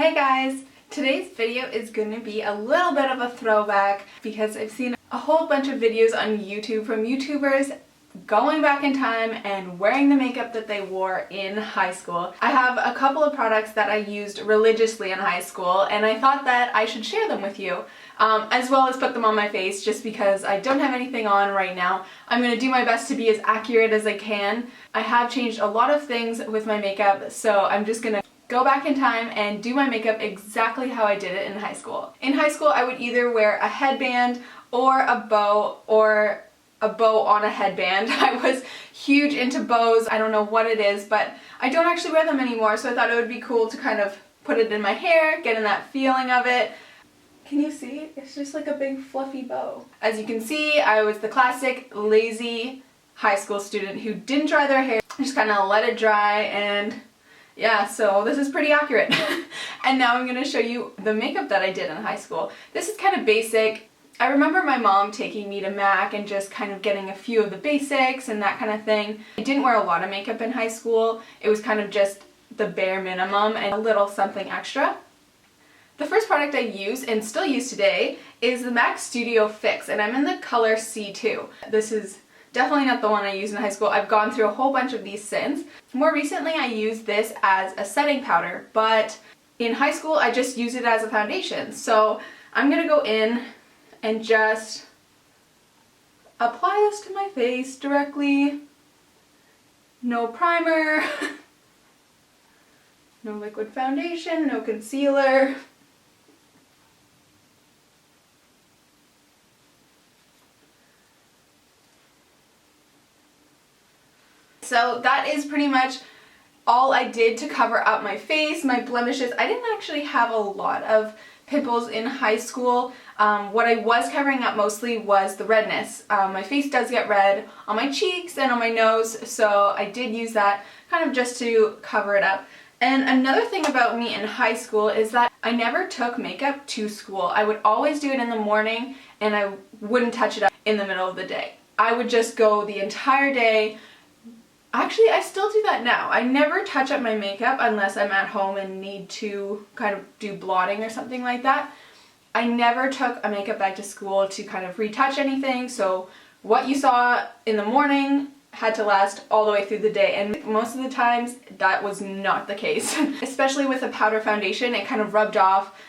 Hey guys! Today's video is going to be a little bit of a throwback because I've seen a whole bunch of videos on YouTube from YouTubers going back in time and wearing the makeup that they wore in high school. I have a couple of products that I used religiously in high school and I thought that I should share them with you, as well as put them on my face just because I don't have anything on right now. I'm going to do my best to be as accurate as I can. I have changed a lot of things with my makeup, so I'm just going to go back in time and do my makeup exactly how I did it in high school. In high school, I would either wear a headband or a bow on a headband. I was huge into bows. I don't know what it is, but I don't actually wear them anymore, so I thought it would be cool to kind of put it in my hair, get in that feeling of it. Can you see? It's just like a big fluffy bow. As you can see, I was the classic lazy high school student who didn't dry their hair, just kind of let it dry, and yeah, so this is pretty accurate. And now I'm going to show you the makeup that I did in high school. This is kind of basic. I remember my mom taking me to MAC and just kind of getting a few of the basics and that kind of thing. I didn't wear a lot of makeup in high school. It was kind of just the bare minimum and a little something extra. The first product I use and still use today is the MAC Studio Fix, and I'm in the color C2. This is definitely not the one I used in high school. I've gone through a whole bunch of these since. More recently I used this as a setting powder, but in high school I just used it as a foundation. So I'm going to go in and just apply this to my face directly. No primer, no liquid foundation, no concealer. So that is pretty much all I did to cover up my face, my blemishes. I didn't actually have a lot of pimples in high school. What I was covering up mostly was the redness. My face does get red on my cheeks and on my nose, so I did use that kind of just to cover it up. And another thing about me in high school is that I never took makeup to school. I would always do it in the morning and I wouldn't touch it up in the middle of the day. I would just go the entire day. Actually, I still do that now. I never touch up my makeup unless I'm at home and need to kind of do blotting or something like that. I never took a makeup bag to school to kind of retouch anything, so what you saw in the morning had to last all the way through the day, and most of the times that was not the case. Especially with a powder foundation, it kind of rubbed off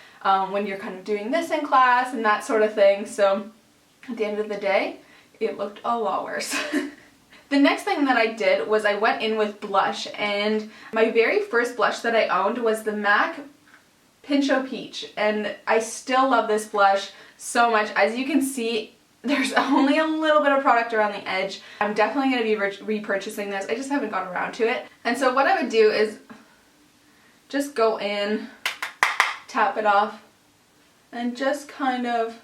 when you're kind of doing this in class and that sort of thing, so at the end of the day, it looked a lot worse. The next thing that I did was I went in with blush, and my very first blush that I owned was the MAC Pincho Peach, and I still love this blush so much. As you can see, there's only a little bit of product around the edge. I'm definitely going to be repurchasing this. I just haven't got around to it. And so what I would do is just go in, tap it off, and just kind of...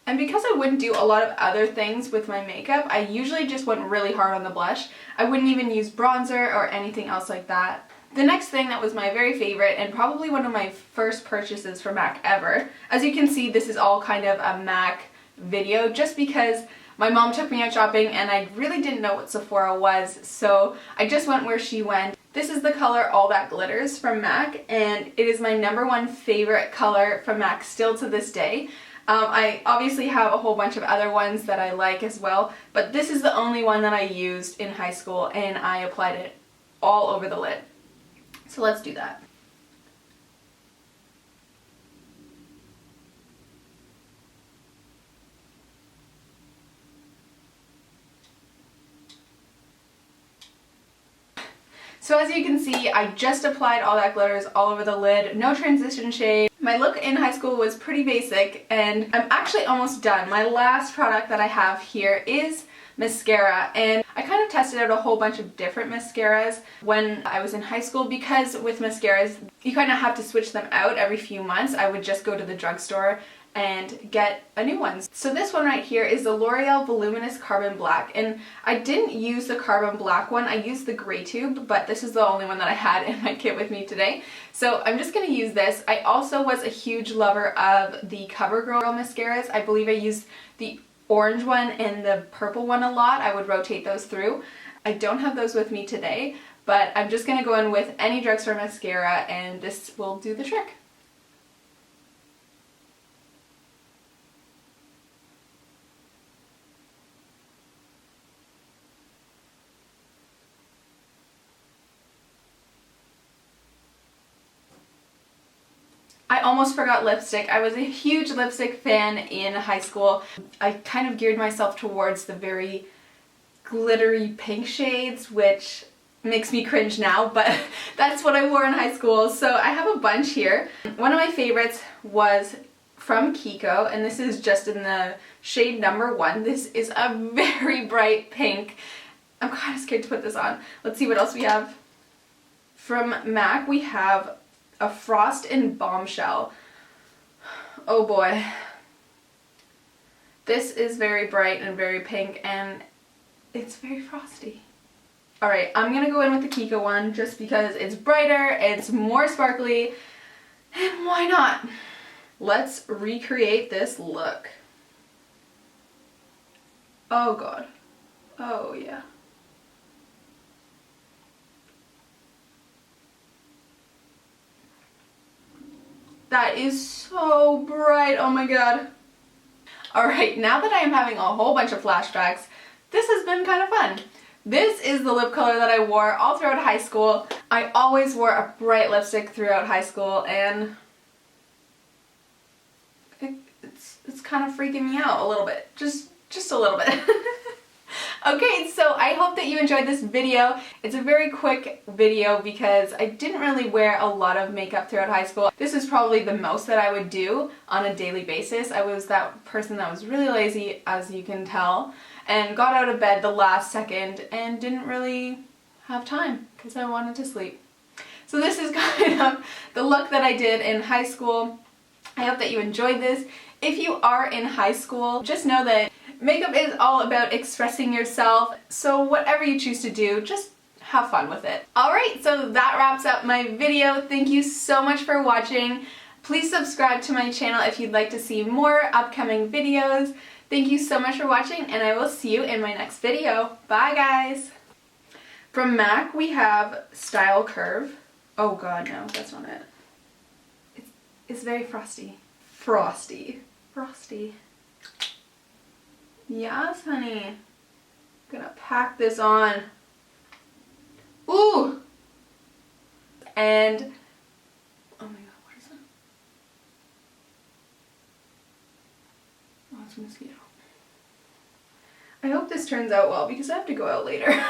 And because I wouldn't do a lot of other things with my makeup, I usually just went really hard on the blush. I wouldn't even use bronzer or anything else like that. The next thing that was my very favorite and probably one of my first purchases for MAC ever, as you can see, this is all kind of a MAC video just because my mom took me out shopping and I really didn't know what Sephora was, so I just went where she went. This is the color All That Glitters from MAC, and it is my #1 favorite color from MAC still to this day. I obviously have a whole bunch of other ones that I like as well, but this is the only one that I used in high school and I applied it all over the lid. So let's do that. So as you can see, I just applied All That Glitters all over the lid, no transition shade. My look in high school was pretty basic and I'm actually almost done. My last product that I have here is mascara, and I kind of tested out a whole bunch of different mascaras when I was in high school because with mascaras you kind of have to switch them out every few months. I would just go to the drugstore and get a new one. So this one right here is the L'Oreal Voluminous Carbon Black, and I didn't use the Carbon Black one, I used the gray tube, but this is the only one that I had in my kit with me today. So I'm just going to use this. I also was a huge lover of the CoverGirl mascaras. I believe I used the orange one and the purple one a lot. I would rotate those through. I don't have those with me today, but I'm just going to go in with any drugstore mascara and this will do the trick. I almost forgot lipstick. I was a huge lipstick fan in high school. I kind of geared myself towards the very glittery pink shades, which makes me cringe now, but that's what I wore in high school. So I have a bunch here. One of my favorites was from Kiko, and this is just in the shade number 1. This is a very bright pink. I'm kind of scared to put this on. Let's see what else we have. From MAC, we have a Frost in Bombshell. Oh boy. This is very bright and very pink and it's very frosty. Alright, I'm gonna go in with the Kiko one just because it's brighter, it's more sparkly, and why not? Let's recreate this look. Oh god. Oh yeah. That is so bright, oh my god. Alright, now that I am having a whole bunch of flashbacks, this has been kind of fun. This is the lip color that I wore all throughout high school. I always wore a bright lipstick throughout high school and it's kind of freaking me out a little bit. Just a little bit. Okay, so I hope that you enjoyed this video. It's a very quick video because I didn't really wear a lot of makeup throughout high school. This is probably the most that I would do on a daily basis. I was that person that was really lazy, as you can tell, and got out of bed the last second and didn't really have time because I wanted to sleep. So this is kind of the look that I did in high school. I hope that you enjoyed this. If you are in high school, just know that makeup is all about expressing yourself, so whatever you choose to do, just have fun with it. Alright, so that wraps up my video. Thank you so much for watching. Please subscribe to my channel if you'd like to see more upcoming videos. Thank you so much for watching, and I will see you in my next video. Bye guys! From MAC we have Style Curve. Oh god, no, that's not it. It's very frosty. Frosty. Frosty. Yes, honey. I'm gonna pack this on. Ooh! And, oh my god, what is that? Oh, it's a mosquito. I hope this turns out well because I have to go out later.